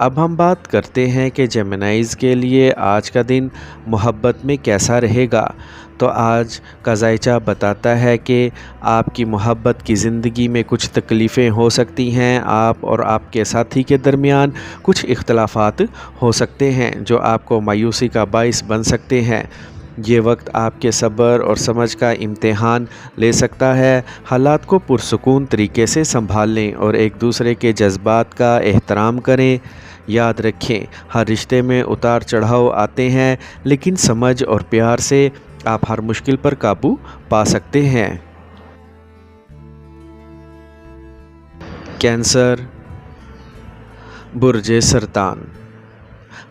اب ہم بات کرتے ہیں کہ جیمنائز کے لیے آج کا دن محبت میں کیسا رہے گا۔ تو آج کا ذائچہ بتاتا ہے کہ آپ کی محبت کی زندگی میں کچھ تکلیفیں ہو سکتی ہیں، آپ اور آپ کے ساتھی کے درمیان کچھ اختلافات ہو سکتے ہیں جو آپ کو مایوسی کا باعث بن سکتے ہیں۔ یہ وقت آپ کے صبر اور سمجھ کا امتحان لے سکتا ہے۔ حالات کو پرسکون طریقے سے سنبھال لیں اور ایک دوسرے کے جذبات کا احترام کریں۔ یاد رکھیں، ہر رشتے میں اتار چڑھاؤ آتے ہیں، لیکن سمجھ اور پیار سے آپ ہر مشکل پر قابو پا سکتے ہیں۔ کینسر، برج سرطان۔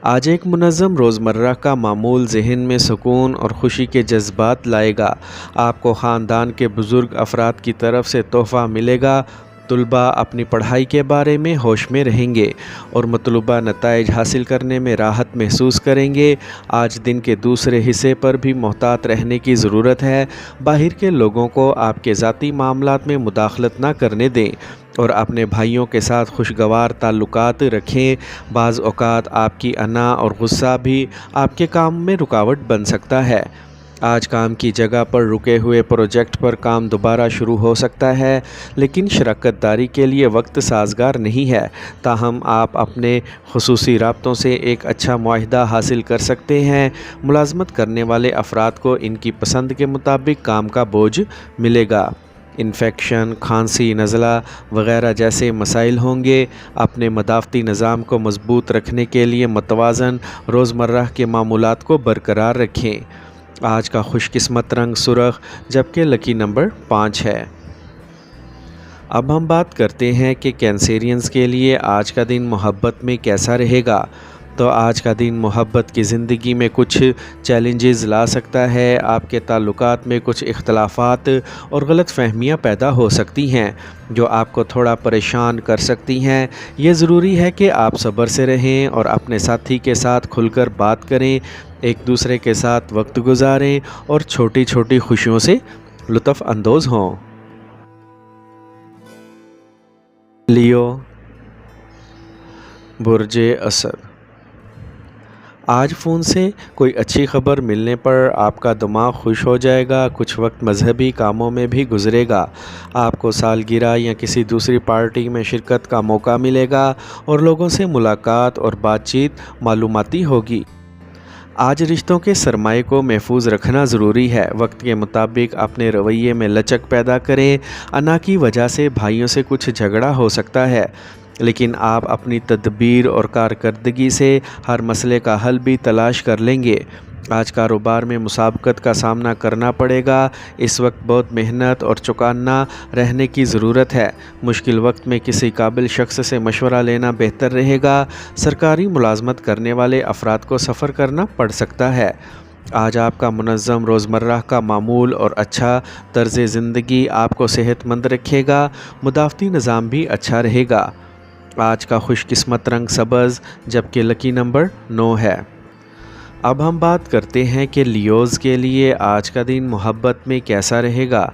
آج ایک منظم روزمرہ کا معمول ذہن میں سکون اور خوشی کے جذبات لائے گا۔ آپ کو خاندان کے بزرگ افراد کی طرف سے تحفہ ملے گا۔ طلباء اپنی پڑھائی کے بارے میں ہوش میں رہیں گے اور مطلوبہ نتائج حاصل کرنے میں راحت محسوس کریں گے۔ آج دن کے دوسرے حصے پر بھی محتاط رہنے کی ضرورت ہے۔ باہر کے لوگوں کو آپ کے ذاتی معاملات میں مداخلت نہ کرنے دیں اور اپنے بھائیوں کے ساتھ خوشگوار تعلقات رکھیں۔ بعض اوقات آپ کی انا اور غصہ بھی آپ کے کام میں رکاوٹ بن سکتا ہے۔ آج کام کی جگہ پر رکے ہوئے پروجیکٹ پر کام دوبارہ شروع ہو سکتا ہے، لیکن شراکت داری کے لیے وقت سازگار نہیں ہے۔ تاہم آپ اپنے خصوصی رابطوں سے ایک اچھا معاہدہ حاصل کر سکتے ہیں۔ ملازمت کرنے والے افراد کو ان کی پسند کے مطابق کام کا بوجھ ملے گا۔ انفیکشن، کھانسی، نزلہ وغیرہ جیسے مسائل ہوں گے۔ اپنے مدافعتی نظام کو مضبوط رکھنے کے لیے متوازن روزمرہ کے معمولات کو برقرار رکھیں۔ آج کا خوش قسمت رنگ سرخ، جبکہ لکی نمبر 5 ہے۔ اب ہم بات کرتے ہیں کہ کینسیرینز کے لیے آج کا دن محبت میں کیسا رہے گا۔ تو آج کا دن محبت کی زندگی میں کچھ چیلنجز لا سکتا ہے۔ آپ کے تعلقات میں کچھ اختلافات اور غلط فہمیاں پیدا ہو سکتی ہیں جو آپ کو تھوڑا پریشان کر سکتی ہیں۔ یہ ضروری ہے کہ آپ صبر سے رہیں اور اپنے ساتھی کے ساتھ کھل کر بات کریں، ایک دوسرے کے ساتھ وقت گزاریں اور چھوٹی چھوٹی خوشیوں سے لطف اندوز ہوں۔ لیو، برج اسد۔ آج فون سے کوئی اچھی خبر ملنے پر آپ کا دماغ خوش ہو جائے گا۔ کچھ وقت مذہبی کاموں میں بھی گزرے گا۔ آپ کو سالگرہ یا کسی دوسری پارٹی میں شرکت کا موقع ملے گا اور لوگوں سے ملاقات اور بات چیت معلوماتی ہوگی۔ آج رشتوں کے سرمایہ کو محفوظ رکھنا ضروری ہے۔ وقت کے مطابق اپنے رویے میں لچک پیدا کریں۔ انا کی وجہ سے بھائیوں سے کچھ جھگڑا ہو سکتا ہے، لیکن آپ اپنی تدبیر اور کارکردگی سے ہر مسئلے کا حل بھی تلاش کر لیں گے۔ آج کاروبار میں مسابقت کا سامنا کرنا پڑے گا۔ اس وقت بہت محنت اور چوکنا رہنے کی ضرورت ہے۔ مشکل وقت میں کسی قابل شخص سے مشورہ لینا بہتر رہے گا۔ سرکاری ملازمت کرنے والے افراد کو سفر کرنا پڑ سکتا ہے۔ آج آپ کا منظم روزمرہ کا معمول اور اچھا طرز زندگی آپ کو صحت مند رکھے گا۔ مدافعتی نظام بھی اچھا رہے گا۔ آج کا خوش قسمت رنگ سبز، جبکہ لکی نمبر 9 ہے۔ اب ہم بات کرتے ہیں کہ لیوز کے لیے آج کا دن محبت میں کیسا رہے گا۔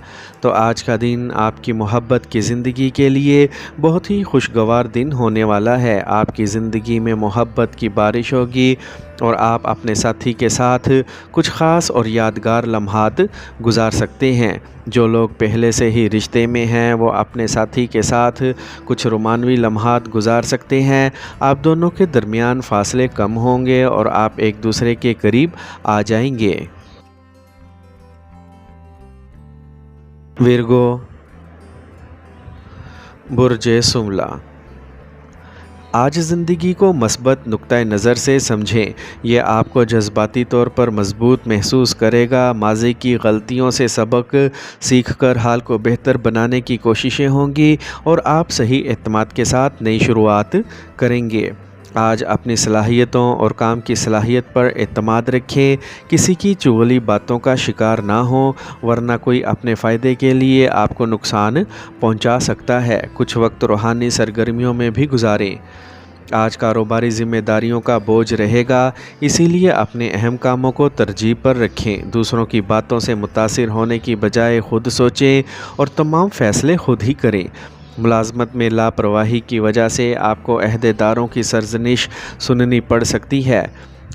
تو آج کا دن آپ کی محبت کی زندگی کے لیے بہت ہی خوشگوار دن ہونے والا ہے۔ آپ کی زندگی میں محبت کی بارش ہوگی اور آپ اپنے ساتھی کے ساتھ کچھ خاص اور یادگار لمحات گزار سکتے ہیں۔ جو لوگ پہلے سے ہی رشتے میں ہیں وہ اپنے ساتھی کے ساتھ کچھ رومانوی لمحات گزار سکتے ہیں۔ آپ دونوں کے درمیان فاصلے کم ہوں گے اور آپ ایک دوسرے کے قریب آ جائیں گے۔ ورگو، برج سملہ۔ آج زندگی کو مثبت نقطۂ نظر سے سمجھیں۔ یہ آپ کو جذباتی طور پر مضبوط محسوس کرے گا۔ ماضی کی غلطیوں سے سبق سیکھ کر حال کو بہتر بنانے کی کوششیں ہوں گی اور آپ صحیح اعتماد کے ساتھ نئی شروعات کریں گے۔ آج اپنی صلاحیتوں اور کام کی صلاحیت پر اعتماد رکھیں۔ کسی کی چغلی باتوں کا شکار نہ ہوں، ورنہ کوئی اپنے فائدے کے لیے آپ کو نقصان پہنچا سکتا ہے۔ کچھ وقت روحانی سرگرمیوں میں بھی گزاریں۔ آج کاروباری ذمہ داریوں کا بوجھ رہے گا، اسی لیے اپنے اہم کاموں کو ترجیح پر رکھیں۔ دوسروں کی باتوں سے متاثر ہونے کی بجائے خود سوچیں اور تمام فیصلے خود ہی کریں۔ ملازمت میں لاپرواہی کی وجہ سے آپ کو عہدیداروں کی سرزنش سننی پڑ سکتی ہے۔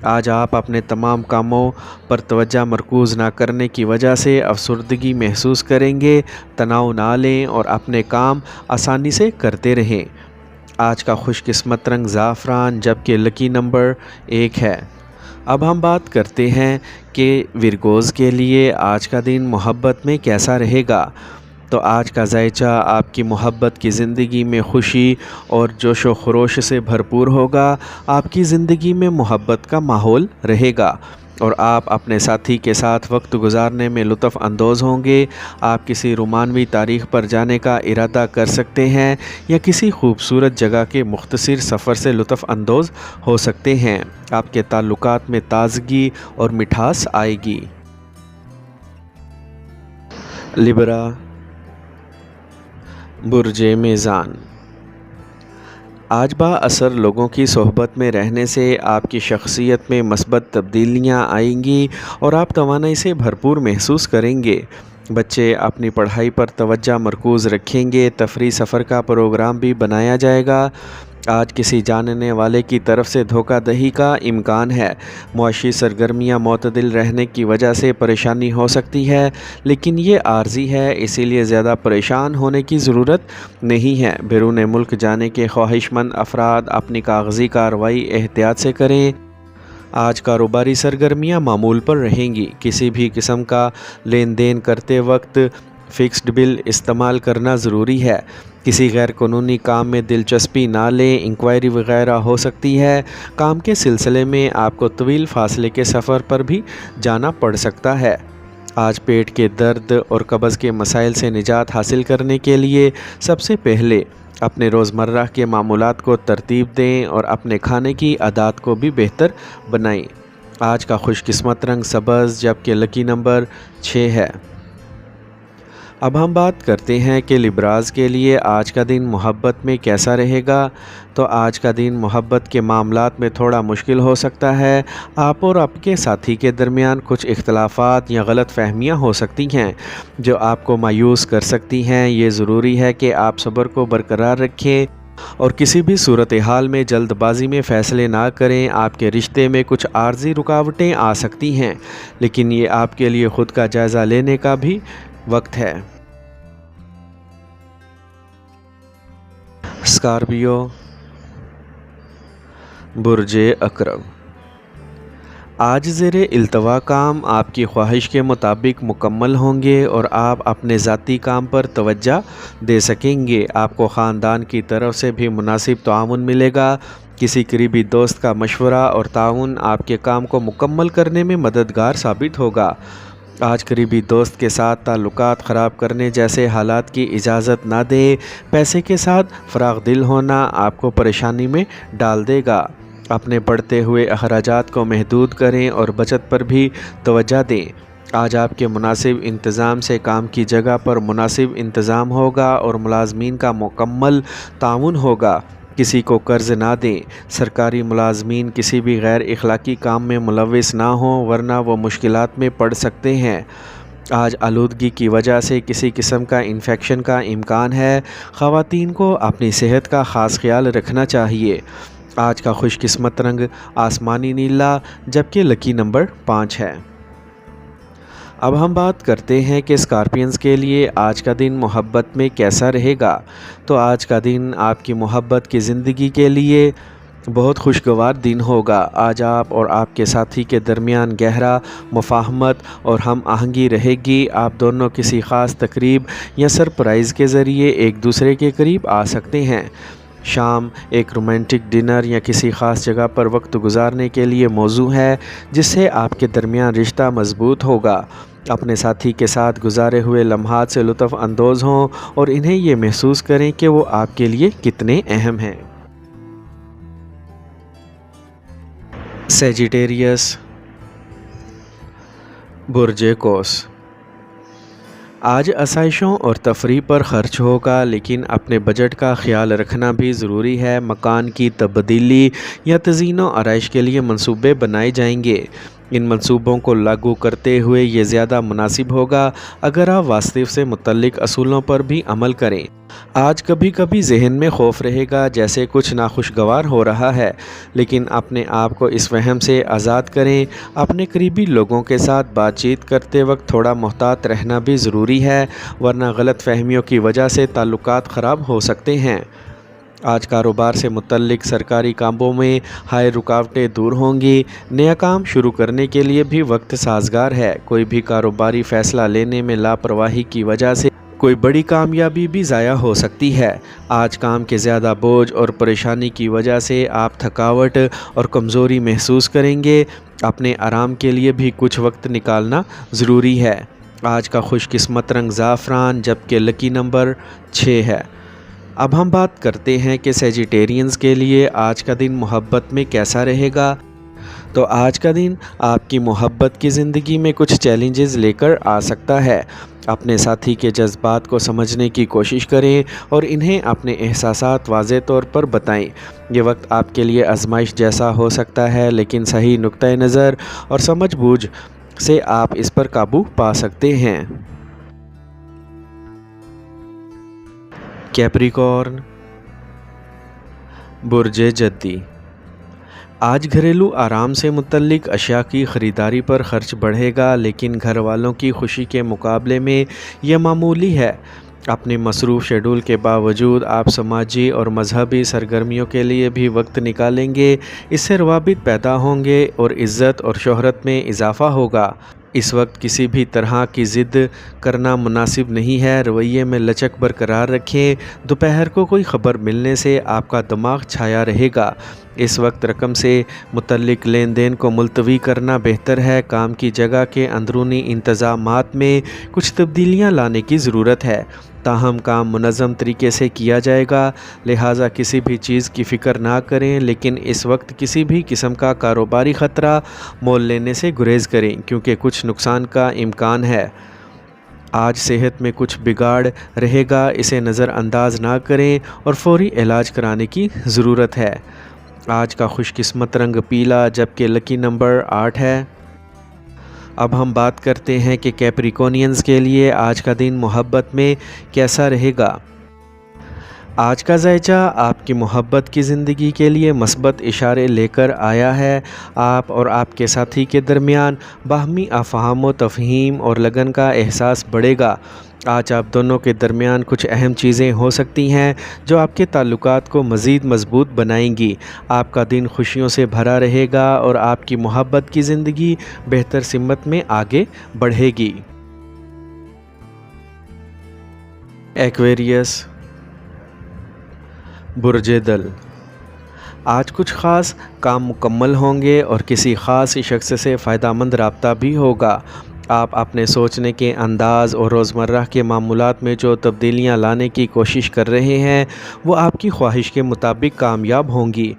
آج آپ اپنے تمام کاموں پر توجہ مرکوز نہ کرنے کی وجہ سے افسردگی محسوس کریں گے۔ تناؤ نہ لیں اور اپنے کام آسانی سے کرتے رہیں۔ آج کا خوش قسمت رنگ زعفران جبکہ لکی نمبر 1 ہے۔ اب ہم بات کرتے ہیں کہ ورگوز کے لیے آج کا دن محبت میں کیسا رہے گا۔ تو آج کا ذائچہ آپ کی محبت کی زندگی میں خوشی اور جوش و خروش سے بھرپور ہوگا۔ آپ کی زندگی میں محبت کا ماحول رہے گا اور آپ اپنے ساتھی کے ساتھ وقت گزارنے میں لطف اندوز ہوں گے۔ آپ کسی رومانوی تاریخ پر جانے کا ارادہ کر سکتے ہیں یا کسی خوبصورت جگہ کے مختصر سفر سے لطف اندوز ہو سکتے ہیں۔ آپ کے تعلقات میں تازگی اور مٹھاس آئے گی۔ لبرا، برج میزان۔ آج با اثر لوگوں کی صحبت میں رہنے سے آپ کی شخصیت میں مثبت تبدیلیاں آئیں گی اور آپ توانائی سے بھرپور محسوس کریں گے۔ بچے اپنی پڑھائی پر توجہ مرکوز رکھیں گے۔ تفریح سفر کا پروگرام بھی بنایا جائے گا۔ آج کسی جاننے والے کی طرف سے دھوکہ دہی کا امکان ہے۔ معاشی سرگرمیاں معتدل رہنے کی وجہ سے پریشانی ہو سکتی ہے، لیکن یہ عارضی ہے، اسی لیے زیادہ پریشان ہونے کی ضرورت نہیں ہے۔ بیرون ملک جانے کے خواہش مند افراد اپنی کاغذی کارروائی احتیاط سے کریں۔ آج کاروباری سرگرمیاں معمول پر رہیں گی۔ کسی بھی قسم کا لین دین کرتے وقت فکسڈ بل استعمال کرنا ضروری ہے۔ کسی غیر قانونی کام میں دلچسپی نہ لیں، انکوائری وغیرہ ہو سکتی ہے۔ کام کے سلسلے میں آپ کو طویل فاصلے کے سفر پر بھی جانا پڑ سکتا ہے۔ آج پیٹ کے درد اور قبض کے مسائل سے نجات حاصل کرنے کے لیے سب سے پہلے اپنے روزمرہ کے معمولات کو ترتیب دیں اور اپنے کھانے کی عادات کو بھی بہتر بنائیں۔ آج کا خوش قسمت رنگ سبز جبکہ لکی نمبر 6 ہے۔ اب ہم بات کرتے ہیں کہ لبراز کے لیے آج کا دن محبت میں کیسا رہے گا۔ تو آج کا دن محبت کے معاملات میں تھوڑا مشکل ہو سکتا ہے۔ آپ اور آپ کے ساتھی کے درمیان کچھ اختلافات یا غلط فہمیاں ہو سکتی ہیں جو آپ کو مایوس کر سکتی ہیں۔ یہ ضروری ہے کہ آپ صبر کو برقرار رکھیں اور کسی بھی صورتحال میں جلد بازی میں فیصلے نہ کریں۔ آپ کے رشتے میں کچھ عارضی رکاوٹیں آ سکتی ہیں، لیکن یہ آپ کے لیے خود کا جائزہ لینے کا بھی وقت ہے۔ اسکارپیو، برج عقرب۔ آج زیر التوا کام آپ کی خواہش کے مطابق مکمل ہوں گے اور آپ اپنے ذاتی کام پر توجہ دے سکیں گے۔ آپ کو خاندان کی طرف سے بھی مناسب تعاون ملے گا۔ کسی قریبی دوست کا مشورہ اور تعاون آپ کے کام کو مکمل کرنے میں مددگار ثابت ہوگا۔ آج قریبی دوست کے ساتھ تعلقات خراب کرنے جیسے حالات کی اجازت نہ دیں۔ پیسے کے ساتھ فراغ دل ہونا آپ کو پریشانی میں ڈال دے گا۔ اپنے بڑھتے ہوئے اخراجات کو محدود کریں اور بچت پر بھی توجہ دیں۔ آج آپ کے مناسب انتظام سے کام کی جگہ پر مناسب انتظام ہوگا اور ملازمین کا مکمل تعاون ہوگا۔ کسی کو قرض نہ دیں۔ سرکاری ملازمین کسی بھی غیر اخلاقی کام میں ملوث نہ ہوں ورنہ وہ مشکلات میں پڑ سکتے ہیں۔ آج آلودگی کی وجہ سے کسی قسم کا انفیکشن کا امکان ہے۔ خواتین کو اپنی صحت کا خاص خیال رکھنا چاہیے۔ آج کا خوش قسمت رنگ آسمانی نیلا جبکہ لکی نمبر 5 ہے۔ اب ہم بات کرتے ہیں کہ اسکارپینز کے لیے آج کا دن محبت میں کیسا رہے گا۔ تو آج کا دن آپ کی محبت کی زندگی کے لیے بہت خوشگوار دن ہوگا۔ آج آپ اور آپ کے ساتھی کے درمیان گہرا مفاہمت اور ہم آہنگی رہے گی۔ آپ دونوں کسی خاص تقریب یا سرپرائز کے ذریعے ایک دوسرے کے قریب آ سکتے ہیں۔ شام ایک رومانٹک ڈنر یا کسی خاص جگہ پر وقت گزارنے کے لیے موزوں ہے جس سے آپ کے درمیان رشتہ مضبوط ہوگا۔ اپنے ساتھی کے ساتھ گزارے ہوئے لمحات سے لطف اندوز ہوں اور انہیں یہ محسوس کریں کہ وہ آپ کے لیے کتنے اہم ہیں۔ سیجیٹیریس، برج قوس۔ آج آسائشوں اور تفریح پر خرچ ہوگا، لیکن اپنے بجٹ کا خیال رکھنا بھی ضروری ہے۔ مکان کی تبدیلی یا تزئین و آرائش کے لیے منصوبے بنائے جائیں گے۔ ان منصوبوں کو لاگو کرتے ہوئے یہ زیادہ مناسب ہوگا اگر آپ واستو سے متعلق اصولوں پر بھی عمل کریں۔ آج کبھی کبھی ذہن میں خوف رہے گا جیسے کچھ ناخوشگوار ہو رہا ہے، لیکن اپنے آپ کو اس وہم سے آزاد کریں۔ اپنے قریبی لوگوں کے ساتھ بات چیت کرتے وقت تھوڑا محتاط رہنا بھی ضروری ہے، ورنہ غلط فہمیوں کی وجہ سے تعلقات خراب ہو سکتے ہیں۔ آج کاروبار سے متعلق سرکاری کاموں میں ہائے رکاوٹیں دور ہوں گی۔ نیا کام شروع کرنے کے لیے بھی وقت سازگار ہے۔ کوئی بھی کاروباری فیصلہ لینے میں لاپرواہی کی وجہ سے کوئی بڑی کامیابی بھی ضائع ہو سکتی ہے۔ آج کام کے زیادہ بوجھ اور پریشانی کی وجہ سے آپ تھکاوٹ اور کمزوری محسوس کریں گے۔ اپنے آرام کے لیے بھی کچھ وقت نکالنا ضروری ہے۔ آج کا خوش قسمت رنگ زعفران جبکہ لکی نمبر 6 ہے۔ اب ہم بات کرتے ہیں کہ سیجیٹیرینز کے لیے آج کا دن محبت میں کیسا رہے گا۔ تو آج کا دن آپ کی محبت کی زندگی میں کچھ چیلنجز لے کر آ سکتا ہے۔ اپنے ساتھی کے جذبات کو سمجھنے کی کوشش کریں اور انہیں اپنے احساسات واضح طور پر بتائیں۔ یہ وقت آپ کے لیے آزمائش جیسا ہو سکتا ہے، لیکن صحیح نقطۂ نظر اور سمجھ بوجھ سے آپ اس پر قابو پا سکتے ہیں۔ کیپریکارن، برج جدی، آج گھریلو آرام سے متعلق اشیاء کی خریداری پر خرچ بڑھے گا، لیکن گھر والوں کی خوشی کے مقابلے میں یہ معمولی ہے۔ اپنے مصروف شیڈول کے باوجود آپ سماجی اور مذہبی سرگرمیوں کے لیے بھی وقت نکالیں گے۔ اس سے روابط پیدا ہوں گے اور عزت اور شہرت میں اضافہ ہوگا۔ اس وقت کسی بھی طرح کی ضد کرنا مناسب نہیں ہے۔ رویے میں لچک برقرار رکھیں۔ دوپہر کو کوئی خبر ملنے سے آپ کا دماغ چھایا رہے گا۔ اس وقت رقم سے متعلق لین دین کو ملتوی کرنا بہتر ہے۔ کام کی جگہ کے اندرونی انتظامات میں کچھ تبدیلیاں لانے کی ضرورت ہے، تاہم کام منظم طریقے سے کیا جائے گا، لہٰذا کسی بھی چیز کی فکر نہ کریں، لیکن اس وقت کسی بھی قسم کا کاروباری خطرہ مول لینے سے گریز کریں کیونکہ کچھ نقصان کا امکان ہے۔ آج صحت میں کچھ بگاڑ رہے گا، اسے نظر انداز نہ کریں اور فوری علاج کرانے کی ضرورت ہے۔ آج کا خوش قسمت رنگ پیلا جبکہ لکی نمبر 8 ہے۔ اب ہم بات کرتے ہیں کہ کیپریکونینز کے لیے آج کا دن محبت میں کیسا رہے گا۔ آج کا ذائچہ آپ کی محبت کی زندگی کے لیے مثبت اشارے لے کر آیا ہے۔ آپ اور آپ کے ساتھی کے درمیان باہمی افہام و تفہیم اور لگن کا احساس بڑھے گا۔ آج آپ دونوں کے درمیان کچھ اہم چیزیں ہو سکتی ہیں جو آپ کے تعلقات کو مزید مضبوط بنائیں گی۔ آپ کا دن خوشیوں سے بھرا رہے گا اور آپ کی محبت کی زندگی بہتر سمت میں آگے بڑھے گی۔ ایکویریس، برج دل، آج کچھ خاص کام مکمل ہوں گے اور کسی خاص شخص سے فائدہ مند رابطہ بھی ہوگا۔ آپ اپنے سوچنے کے انداز اور روزمرہ کے معمولات میں جو تبدیلیاں لانے کی کوشش کر رہے ہیں وہ آپ کی خواہش کے مطابق کامیاب ہوں گی۔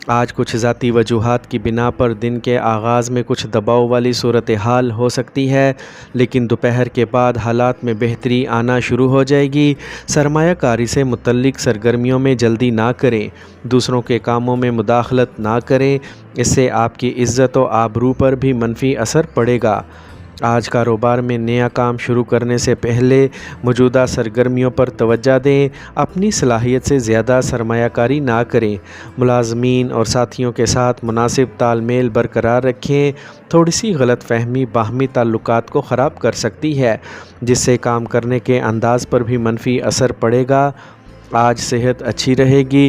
آج کچھ ذاتی وجوہات کی بنا پر دن کے آغاز میں کچھ دباؤ والی صورتحال ہو سکتی ہے، لیکن دوپہر کے بعد حالات میں بہتری آنا شروع ہو جائے گی۔ سرمایہ کاری سے متعلق سرگرمیوں میں جلدی نہ کریں، دوسروں کے کاموں میں مداخلت نہ کریں، اس سے آپ کی عزت و آبرو پر بھی منفی اثر پڑے گا۔ آج کاروبار میں نیا کام شروع کرنے سے پہلے موجودہ سرگرمیوں پر توجہ دیں، اپنی صلاحیت سے زیادہ سرمایہ کاری نہ کریں۔ ملازمین اور ساتھیوں کے ساتھ مناسب تال میل برقرار رکھیں۔ تھوڑی سی غلط فہمی باہمی تعلقات کو خراب کر سکتی ہے، جس سے کام کرنے کے انداز پر بھی منفی اثر پڑے گا۔ آج صحت اچھی رہے گی۔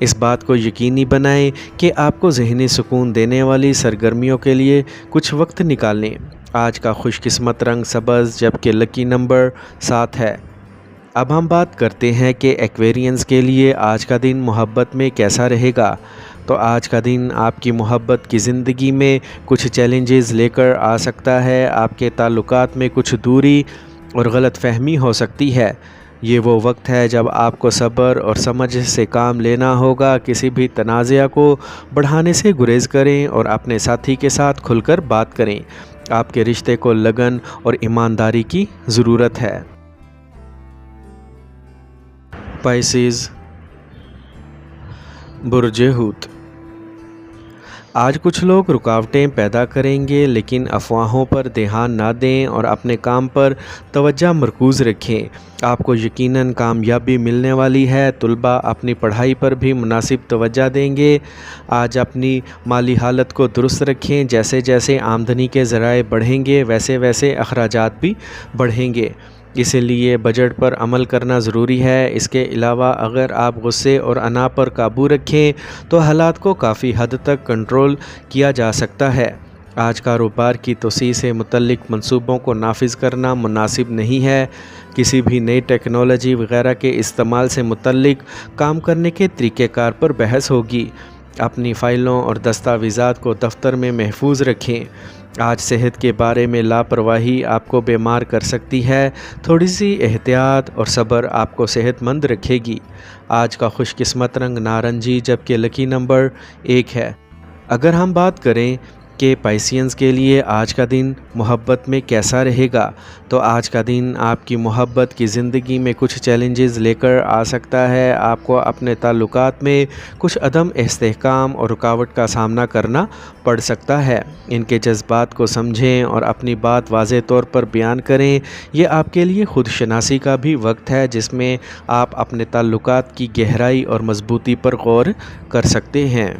اس بات کو یقینی بنائیں کہ آپ کو ذہنی سکون دینے والی سرگرمیوں کے لیے کچھ وقت نکالیں۔ آج کا خوش قسمت رنگ سبز جبکہ لکی نمبر 7 ہے۔ اب ہم بات کرتے ہیں کہ ایکویرینز کے لیے آج کا دن محبت میں کیسا رہے گا۔ تو آج کا دن آپ کی محبت کی زندگی میں کچھ چیلنجز لے کر آ سکتا ہے۔ آپ کے تعلقات میں کچھ دوری اور غلط فہمی ہو سکتی ہے۔ یہ وہ وقت ہے جب آپ کو صبر اور سمجھ سے کام لینا ہوگا۔ کسی بھی تنازعہ کو بڑھانے سے گریز کریں اور اپنے ساتھی کے ساتھ کھل کر بات کریں۔ آپ کے رشتے کو لگن اور ایمانداری کی ضرورت ہے۔ پائسیز، برج حوت، آج کچھ لوگ رکاوٹیں پیدا کریں گے، لیکن افواہوں پر دھیان نہ دیں اور اپنے کام پر توجہ مرکوز رکھیں۔ آپ کو یقیناً کامیابی ملنے والی ہے۔ طلباء اپنی پڑھائی پر بھی مناسب توجہ دیں گے۔ آج اپنی مالی حالت کو درست رکھیں۔ جیسے جیسے آمدنی کے ذرائع بڑھیں گے، ویسے ویسے اخراجات بھی بڑھیں گے، اسی لیے بجٹ پر عمل کرنا ضروری ہے۔ اس کے علاوہ اگر آپ غصے اور انا پر قابو رکھیں تو حالات کو کافی حد تک کنٹرول کیا جا سکتا ہے۔ آج کاروبار کی توسیع سے متعلق منصوبوں کو نافذ کرنا مناسب نہیں ہے۔ کسی بھی نئی ٹیکنالوجی وغیرہ کے استعمال سے متعلق کام کرنے کے طریقہ کار پر بحث ہوگی۔ اپنی فائلوں اور دستاویزات کو دفتر میں محفوظ رکھیں۔ آج صحت کے بارے میں لاپرواہی آپ کو بیمار کر سکتی ہے۔ تھوڑی سی احتیاط اور صبر آپ کو صحت مند رکھے گی۔ آج کا خوش قسمت رنگ نارنجی جبکہ لکی نمبر 1 ہے۔ اگر ہم بات کریں کہ پائسینز کے لیے آج کا دن محبت میں کیسا رہے گا، تو آج کا دن آپ کی محبت کی زندگی میں کچھ چیلنجز لے کر آ سکتا ہے۔ آپ کو اپنے تعلقات میں کچھ عدم استحکام اور رکاوٹ کا سامنا کرنا پڑ سکتا ہے۔ ان کے جذبات کو سمجھیں اور اپنی بات واضح طور پر بیان کریں۔ یہ آپ کے لیے خود شناسی کا بھی وقت ہے، جس میں آپ اپنے تعلقات کی گہرائی اور مضبوطی پر غور کر سکتے ہیں۔